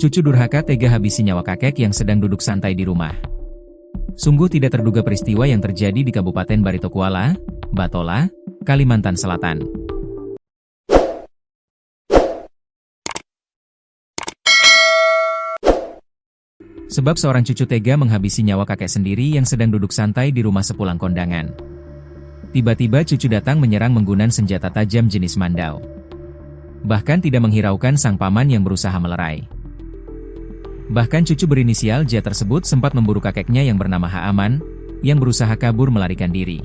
Cucu durhaka tega habisi nyawa kakek yang sedang duduk santai di rumah. Sungguh tidak terduga peristiwa yang terjadi di Kabupaten Baritokuala, Batola, Kalimantan Selatan. Sebab seorang cucu tega menghabisi nyawa kakek sendiri yang sedang duduk santai di rumah sepulang kondangan. Tiba-tiba cucu datang menyerang menggunakan senjata tajam jenis mandau. Bahkan tidak menghiraukan sang paman yang berusaha melerai. Bahkan cucu berinisial J tersebut sempat memburu kakeknya yang bernama Haaman, yang berusaha kabur melarikan diri.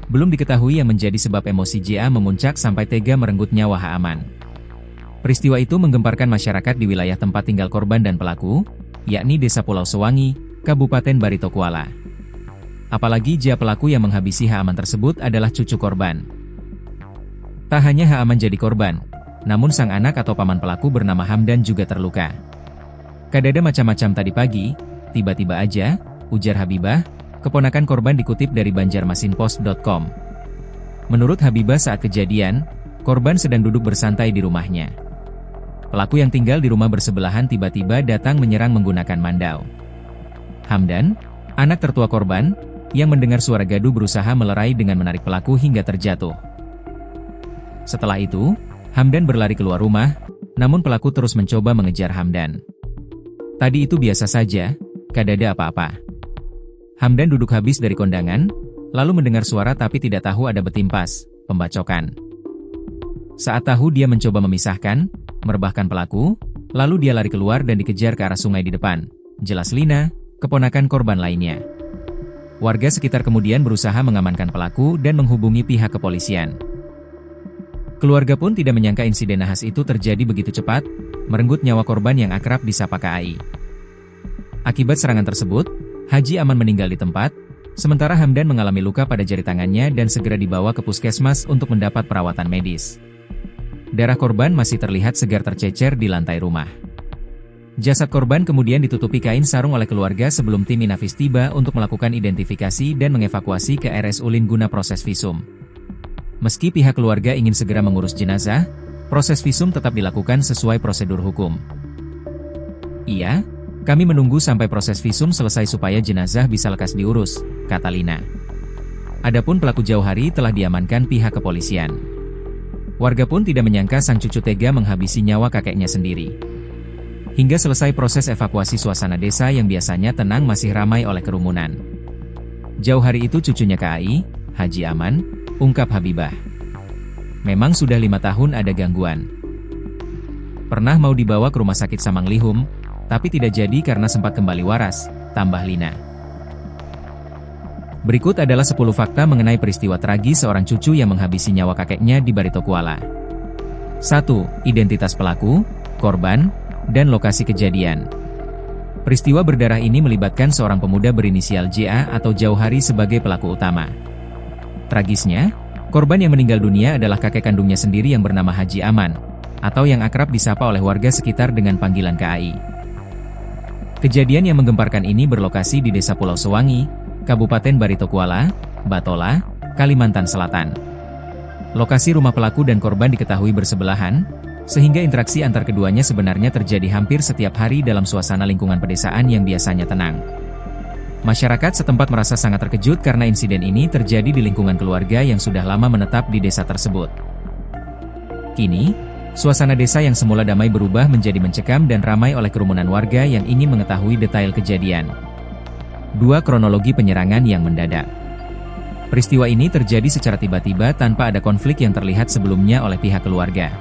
Belum diketahui yang menjadi sebab emosi JA memuncak sampai tega merenggut nyawa Haaman. Peristiwa itu menggemparkan masyarakat di wilayah tempat tinggal korban dan pelaku, yakni Desa Pulau Sewangi, Kabupaten Baritokuala. Apalagi JA pelaku yang menghabisi Haaman tersebut adalah cucu korban. Tak hanya Haaman jadi korban, namun sang anak atau paman pelaku bernama Hamdan juga terluka. Kadada macam-macam tadi pagi, tiba-tiba aja, ujar Habibah, keponakan korban dikutip dari banjarmasinpost.com. Menurut Habibah saat kejadian, korban sedang duduk bersantai di rumahnya. Pelaku yang tinggal di rumah bersebelahan tiba-tiba datang menyerang menggunakan mandau. Hamdan, anak tertua korban, yang mendengar suara gaduh berusaha melerai dengan menarik pelaku hingga terjatuh. Setelah itu, Hamdan berlari keluar rumah, namun pelaku terus mencoba mengejar Hamdan. Tadi itu biasa saja, kadada apa-apa. Hamdan duduk habis dari kondangan, lalu mendengar suara tapi tidak tahu ada betimpas, pembacokan. Saat tahu dia mencoba memisahkan, merebahkan pelaku, lalu dia lari keluar dan dikejar ke arah sungai di depan. Jelas Lina, keponakan korban lainnya. Warga sekitar kemudian berusaha mengamankan pelaku dan menghubungi pihak kepolisian. Keluarga pun tidak menyangka insiden nahas itu terjadi begitu cepat, merenggut nyawa korban yang akrab disapa KAI. Akibat serangan tersebut, Haji Aman meninggal di tempat, sementara Hamdan mengalami luka pada jari tangannya dan segera dibawa ke puskesmas untuk mendapat perawatan medis. Darah korban masih terlihat segar tercecer di lantai rumah. Jasad korban kemudian ditutupi kain sarung oleh keluarga sebelum tim Inafis tiba untuk melakukan identifikasi dan mengevakuasi ke RS Ulin guna proses visum. Meski pihak keluarga ingin segera mengurus jenazah, proses visum tetap dilakukan sesuai prosedur hukum. Iya, kami menunggu sampai proses visum selesai supaya jenazah bisa lekas diurus, kata Lina. Adapun pelaku jauh hari telah diamankan pihak kepolisian. Warga pun tidak menyangka sang cucu tega menghabisi nyawa kakeknya sendiri. Hingga selesai proses evakuasi, suasana desa yang biasanya tenang masih ramai oleh kerumunan. Jauh hari itu cucunya KAI, Haji Aman, ungkap Habibah. Memang sudah 5 tahun ada gangguan. Pernah mau dibawa ke rumah sakit Samanglihum, tapi tidak jadi karena sempat kembali waras, tambah Lina. Berikut adalah 10 fakta mengenai peristiwa tragis seorang cucu yang menghabisi nyawa kakeknya di Baritokuala. 1. Identitas pelaku, korban, dan lokasi kejadian. Peristiwa berdarah ini melibatkan seorang pemuda berinisial JA atau Jauh Hari sebagai pelaku utama. Tragisnya, korban yang meninggal dunia adalah kakek kandungnya sendiri yang bernama Haji Aman, atau yang akrab disapa oleh warga sekitar dengan panggilan KAI. Kejadian yang menggemparkan ini berlokasi di Desa Pulau Sewangi, Kabupaten Baritokuala, Batola, Kalimantan Selatan. Lokasi rumah pelaku dan korban diketahui bersebelahan, sehingga interaksi antar keduanya sebenarnya terjadi hampir setiap hari dalam suasana lingkungan pedesaan yang biasanya tenang. Masyarakat setempat merasa sangat terkejut karena insiden ini terjadi di lingkungan keluarga yang sudah lama menetap di desa tersebut. Kini, suasana desa yang semula damai berubah menjadi mencekam dan ramai oleh kerumunan warga yang ingin mengetahui detail kejadian. 2. Kronologi penyerangan yang mendadak. Peristiwa ini terjadi secara tiba-tiba tanpa ada konflik yang terlihat sebelumnya oleh pihak keluarga.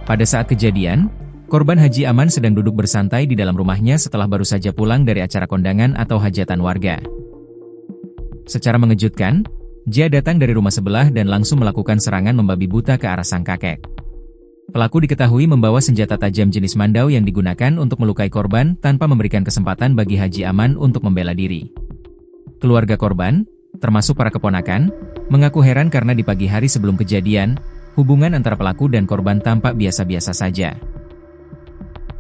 Pada saat kejadian, korban Haji Aman sedang duduk bersantai di dalam rumahnya setelah baru saja pulang dari acara kondangan atau hajatan warga. Secara mengejutkan, Jia datang dari rumah sebelah dan langsung melakukan serangan membabi buta ke arah sang kakek. Pelaku diketahui membawa senjata tajam jenis mandau yang digunakan untuk melukai korban tanpa memberikan kesempatan bagi Haji Aman untuk membela diri. Keluarga korban, termasuk para keponakan, mengaku heran karena di pagi hari sebelum kejadian, hubungan antara pelaku dan korban tampak biasa-biasa saja.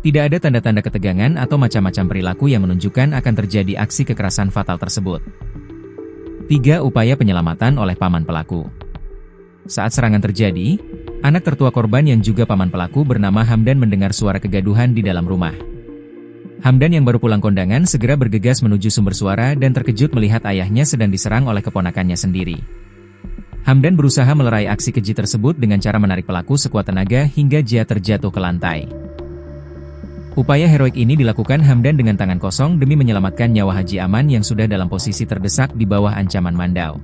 Tidak ada tanda-tanda ketegangan atau macam-macam perilaku yang menunjukkan akan terjadi aksi kekerasan fatal tersebut. 3. Upaya penyelamatan oleh paman pelaku. Saat serangan terjadi, Anak tertua korban yang juga paman pelaku bernama Hamdan mendengar suara kegaduhan di dalam rumah. Hamdan yang baru pulang kondangan segera bergegas menuju sumber suara dan terkejut melihat ayahnya sedang diserang oleh keponakannya sendiri. Hamdan berusaha melerai aksi keji tersebut dengan cara menarik pelaku sekuat tenaga hingga dia terjatuh ke lantai. Upaya heroik ini dilakukan Hamdan dengan tangan kosong demi menyelamatkan nyawa Haji Aman yang sudah dalam posisi terdesak di bawah ancaman Mandau.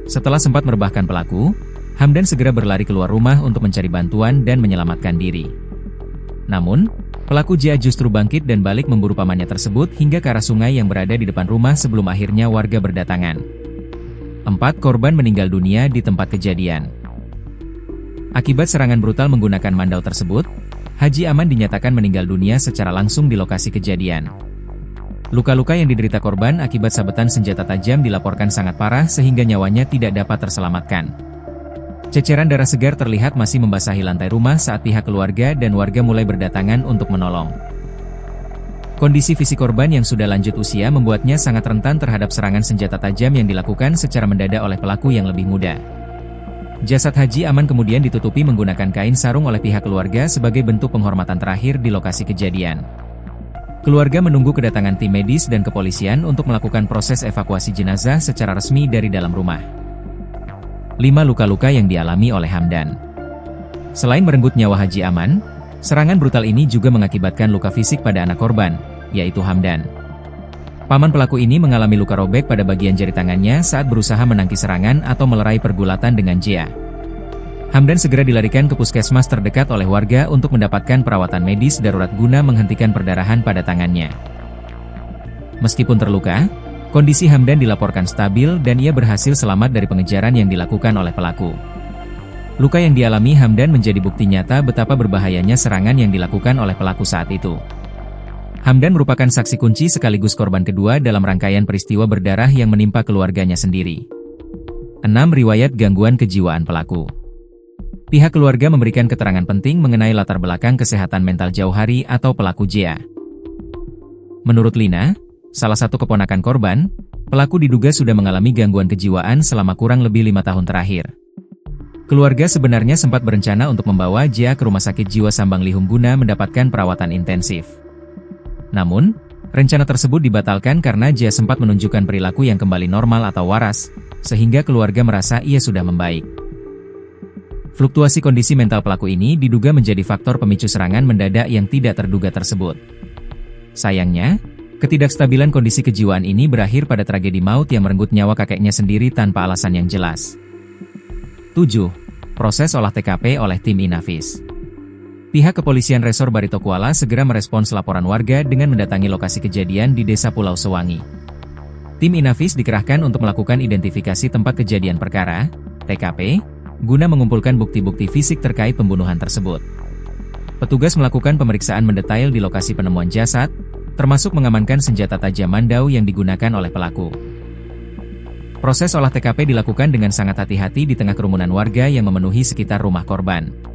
Setelah sempat merebahkan pelaku, Hamdan segera berlari keluar rumah untuk mencari bantuan dan menyelamatkan diri. Namun, pelaku Jia justru bangkit dan balik memburu pamannya tersebut hingga ke arah sungai yang berada di depan rumah sebelum akhirnya warga berdatangan. 4 korban meninggal dunia di tempat kejadian. Akibat serangan brutal menggunakan Mandau tersebut, Haji Aman dinyatakan meninggal dunia secara langsung di lokasi kejadian. Luka-luka yang diderita korban akibat sabetan senjata tajam dilaporkan sangat parah sehingga nyawanya tidak dapat terselamatkan. Ceceran darah segar terlihat masih membasahi lantai rumah saat pihak keluarga dan warga mulai berdatangan untuk menolong. Kondisi fisik korban yang sudah lanjut usia membuatnya sangat rentan terhadap serangan senjata tajam yang dilakukan secara mendadak oleh pelaku yang lebih muda. Jasad Haji Aman kemudian ditutupi menggunakan kain sarung oleh pihak keluarga sebagai bentuk penghormatan terakhir di lokasi kejadian. Keluarga menunggu kedatangan tim medis dan kepolisian untuk melakukan proses evakuasi jenazah secara resmi dari dalam rumah. 5 luka-luka yang dialami oleh Hamdan. Selain merenggut nyawa Haji Aman, serangan brutal ini juga mengakibatkan luka fisik pada anak korban, yaitu Hamdan. Paman pelaku ini mengalami luka robek pada bagian jari tangannya saat berusaha menangkis serangan atau melerai pergulatan dengan Jia. Hamdan segera dilarikan ke puskesmas terdekat oleh warga untuk mendapatkan perawatan medis darurat guna menghentikan perdarahan pada tangannya. Meskipun terluka, kondisi Hamdan dilaporkan stabil dan ia berhasil selamat dari pengejaran yang dilakukan oleh pelaku. Luka yang dialami Hamdan menjadi bukti nyata betapa berbahayanya serangan yang dilakukan oleh pelaku saat itu. Hamdan merupakan saksi kunci sekaligus korban kedua dalam rangkaian peristiwa berdarah yang menimpa keluarganya sendiri. 6 riwayat gangguan kejiwaan pelaku. Pihak keluarga memberikan keterangan penting mengenai latar belakang kesehatan mental Jauhari atau pelaku Jia. Menurut Lina, salah satu keponakan korban, pelaku diduga sudah mengalami gangguan kejiwaan selama kurang lebih 5 tahun terakhir. Keluarga sebenarnya sempat berencana untuk membawa Jia ke Rumah Sakit Jiwa Sambang Lihum guna mendapatkan perawatan intensif. Namun, rencana tersebut dibatalkan karena Jia sempat menunjukkan perilaku yang kembali normal atau waras, sehingga keluarga merasa ia sudah membaik. Fluktuasi kondisi mental pelaku ini diduga menjadi faktor pemicu serangan mendadak yang tidak terduga tersebut. Sayangnya, ketidakstabilan kondisi kejiwaan ini berakhir pada tragedi maut yang merenggut nyawa kakeknya sendiri tanpa alasan yang jelas. 7. Proses olah TKP oleh tim Inafis. Pihak kepolisian Resor Barito Kuala segera merespons laporan warga dengan mendatangi lokasi kejadian di Desa Pulau Sewangi. Tim Inafis dikerahkan untuk melakukan identifikasi tempat kejadian perkara, TKP, guna mengumpulkan bukti-bukti fisik terkait pembunuhan tersebut. Petugas melakukan pemeriksaan mendetail di lokasi penemuan jasad, termasuk mengamankan senjata tajam Mandau yang digunakan oleh pelaku. Proses olah TKP dilakukan dengan sangat hati-hati di tengah kerumunan warga yang memenuhi sekitar rumah korban.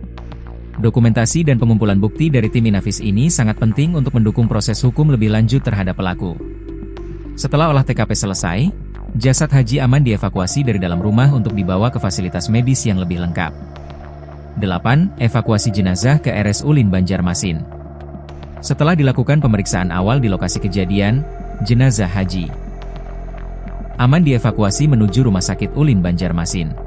Dokumentasi dan pengumpulan bukti dari tim Inafis ini sangat penting untuk mendukung proses hukum lebih lanjut terhadap pelaku. Setelah olah TKP selesai, jasad Haji Aman dievakuasi dari dalam rumah untuk dibawa ke fasilitas medis yang lebih lengkap. 8. Evakuasi jenazah ke RS Ulin Banjarmasin. Setelah dilakukan pemeriksaan awal di lokasi kejadian, jenazah Haji Aman dievakuasi menuju Rumah Sakit Ulin Banjarmasin.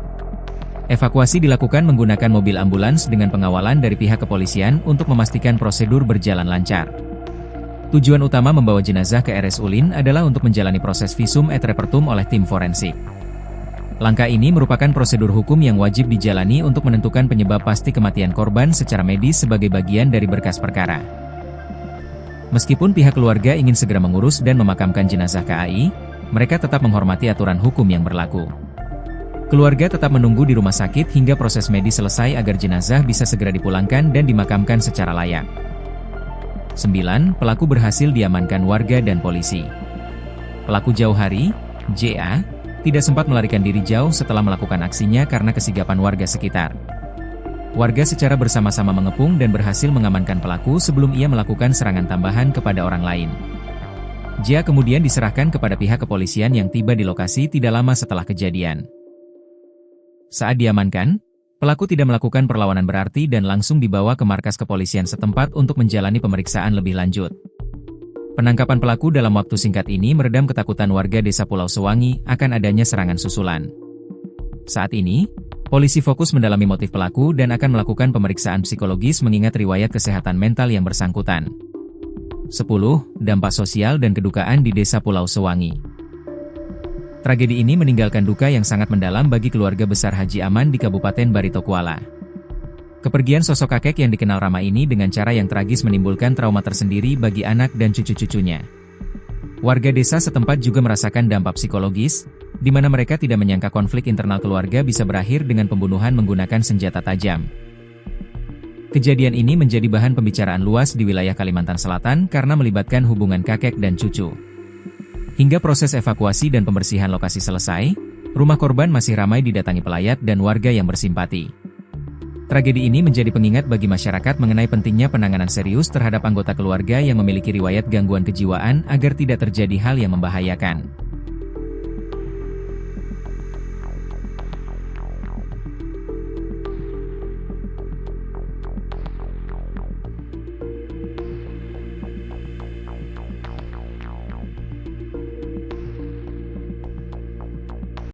Evakuasi dilakukan menggunakan mobil ambulans dengan pengawalan dari pihak kepolisian untuk memastikan prosedur berjalan lancar. Tujuan utama membawa jenazah ke RS Ulin adalah untuk menjalani proses visum et repertum oleh tim forensik. Langkah ini merupakan prosedur hukum yang wajib dijalani untuk menentukan penyebab pasti kematian korban secara medis sebagai bagian dari berkas perkara. Meskipun pihak keluarga ingin segera mengurus dan memakamkan jenazah KAI, mereka tetap menghormati aturan hukum yang berlaku. Keluarga tetap menunggu di rumah sakit hingga proses medis selesai agar jenazah bisa segera dipulangkan dan dimakamkan secara layak. 9. Pelaku berhasil diamankan warga dan polisi. Pelaku Jauhari, JA, tidak sempat melarikan diri jauh setelah melakukan aksinya karena kesigapan warga sekitar. Warga secara bersama-sama mengepung dan berhasil mengamankan pelaku sebelum ia melakukan serangan tambahan kepada orang lain. JA kemudian diserahkan kepada pihak kepolisian yang tiba di lokasi tidak lama setelah kejadian. Saat diamankan, Pelaku tidak melakukan perlawanan berarti dan langsung dibawa ke markas kepolisian setempat untuk menjalani pemeriksaan lebih lanjut. Penangkapan pelaku dalam waktu singkat ini meredam ketakutan warga desa Pulau Sewangi akan adanya serangan susulan. Saat ini, polisi fokus mendalami motif pelaku dan akan melakukan pemeriksaan psikologis mengingat riwayat kesehatan mental yang bersangkutan. 10. Dampak sosial dan kedukaan di desa Pulau Sewangi. Tragedi ini meninggalkan duka yang sangat mendalam bagi keluarga besar Haji Aman di Kabupaten Barito Kuala. Kepergian sosok kakek yang dikenal ramah ini dengan cara yang tragis menimbulkan trauma tersendiri bagi anak dan cucu-cucunya. Warga desa setempat juga merasakan dampak psikologis, di mana mereka tidak menyangka konflik internal keluarga bisa berakhir dengan pembunuhan menggunakan senjata tajam. Kejadian ini menjadi bahan pembicaraan luas di wilayah Kalimantan Selatan karena melibatkan hubungan kakek dan cucu. Hingga proses evakuasi dan pembersihan lokasi selesai, rumah korban masih ramai didatangi pelayat dan warga yang bersimpati. Tragedi ini menjadi pengingat bagi masyarakat mengenai pentingnya penanganan serius terhadap anggota keluarga yang memiliki riwayat gangguan kejiwaan agar tidak terjadi hal yang membahayakan.